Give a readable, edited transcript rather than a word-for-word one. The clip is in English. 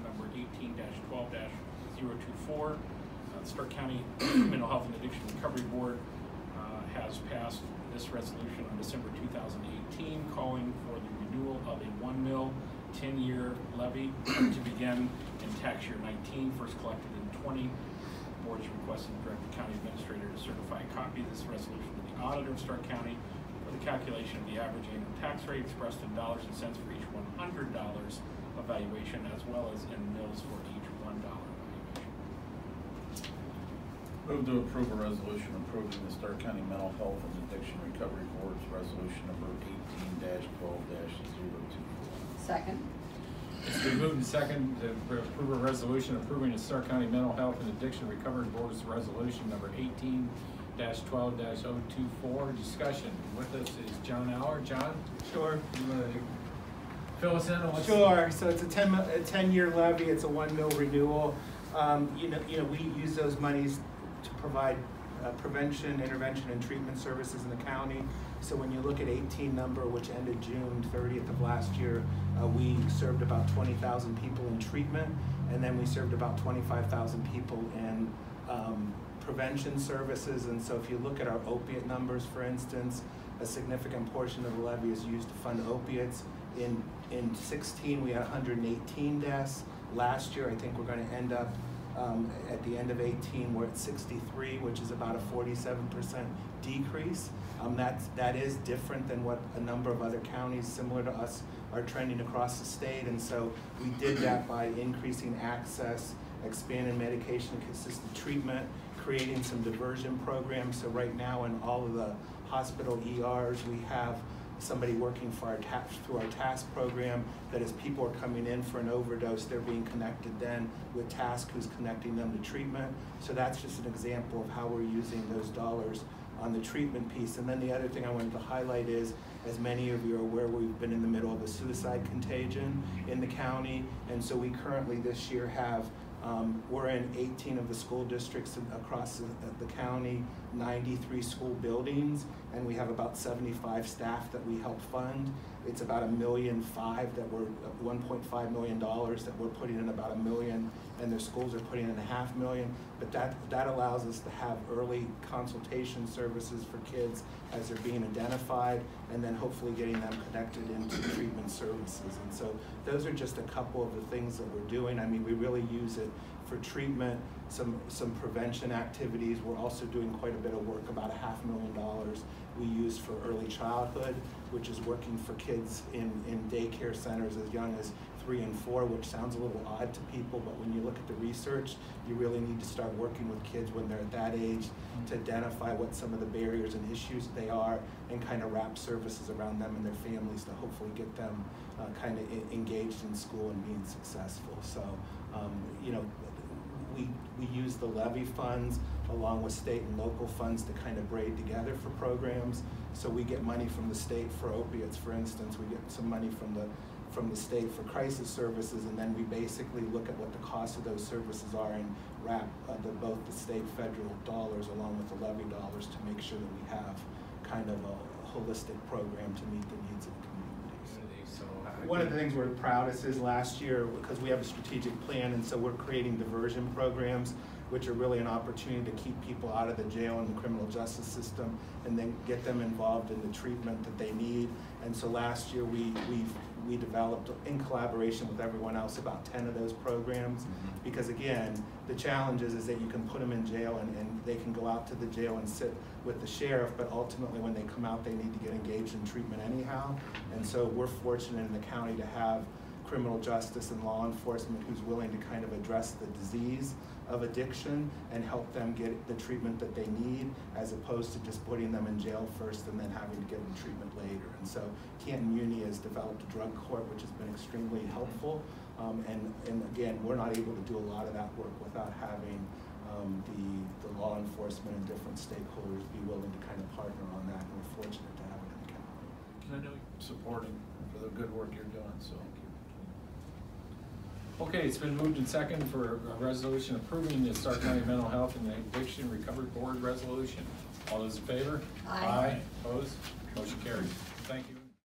resolution number 18-12-024. The Stark County Mental Health and Addiction Recovery Board has passed this resolution on December 2018, calling for the renewal of a 1 mil 10-year levy to begin in tax year 19, first collected in 20. The board is requesting the Director County Administrator to certify a copy of this resolution to the Auditor of Stark County for the calculation of the average annual tax rate expressed in dollars and cents for each $100 of valuation, as well as in mils for each $1 valuation. Move to approve a resolution approving the Stark County Mental Health and Addiction Recovery Board's resolution number 18-12-024. Second. It's been moved and second to approve a resolution approving the Stark County Mental Health and Addiction Recovery Board's resolution number 18-12-024. Discussion. With us is John Aller. John? Sure. You want to fill us in on what's... Sure. So it's a 10-year levy. It's a 1 mil renewal. We use those monies to provide prevention, intervention, and treatment services in the county. So when you look at 18 number, which ended June 30th of last year, we served about 20,000 people in treatment, and then we served about 25,000 people in prevention services. And so if you look at our opiate numbers, for instance, a significant portion of the levy is used to fund opiates. In 16, we had 118 deaths. Last year, I think we're going to end up at the end of 18, we're at 63, which is about a 47% decrease. That is different than what a number of other counties similar to us are trending across the state. And so we did that by increasing access, expanding medication-assisted treatment, creating some diversion programs. So right now in all of the hospital ERs, we have somebody working for through our task program, that as people are coming in for an overdose, they're being connected then with task, who's connecting them to treatment. So that's just an example of how we're using those dollars on the treatment piece. And then the other thing I wanted to highlight is, as many of you are aware, we've been in the middle of a suicide contagion in the county. And so we currently this year have, we're in 18 of the school districts across the county, 93 school buildings, and we have about 75 staff that we help fund. It's about $1.5 million that we're, $1.5 million that we're putting in, about $1 million, and their schools are putting in $500,000. But that allows us to have early consultation services for kids as they're being identified, and then hopefully getting them connected into treatment services. And so those are just a couple of the things that we're doing. I mean, we really use it for treatment, some prevention activities. We're also doing quite a bit of work, about $500,000 we use for early childhood, which is working for kids in daycare centers as young as 3 and 4, which sounds a little odd to people, but when you look at the research, you really need to start working with kids when they're at that age to identify what some of the barriers and issues they are, and kind of wrap services around them and their families to hopefully get them kind of engaged in school and being successful. So, we use the levy funds along with state and local funds to kind of braid together for programs. So we get money from the state for opiates, for instance. We get some money from the state for crisis services, and then we basically look at what the cost of those services are and wrap both the state federal dollars along with the levy dollars to make sure that we have kind of a holistic program to meet the needs of the community. One of the things we're proudest is last year, because we have a strategic plan, and so we're creating diversion programs, which are really an opportunity to keep people out of the jail and the criminal justice system, and then get them involved in the treatment that they need. And so last year we developed, in collaboration with everyone else, about 10 of those programs. Because again, the challenge is that you can put them in jail and they can go out to the jail and sit with the sheriff, but ultimately when they come out, they need to get engaged in treatment anyhow. And so we're fortunate in the county to have criminal justice and law enforcement who's willing to kind of address the disease of addiction and help them get the treatment that they need, as opposed to just putting them in jail first and then having to give them treatment later. And so Canton Muni has developed a drug court, which has been extremely helpful. And again, we're not able to do a lot of that work without having the law enforcement and different stakeholders be willing to kind of partner on that, and we're fortunate to have it in the county. I know you're supporting for the good work you're doing, so. Okay, it's been moved and second for a resolution approving the Stark County Mental Health and Addiction Recovery Board resolution. All those in favor? Aye. Opposed? Motion carries. Thank you.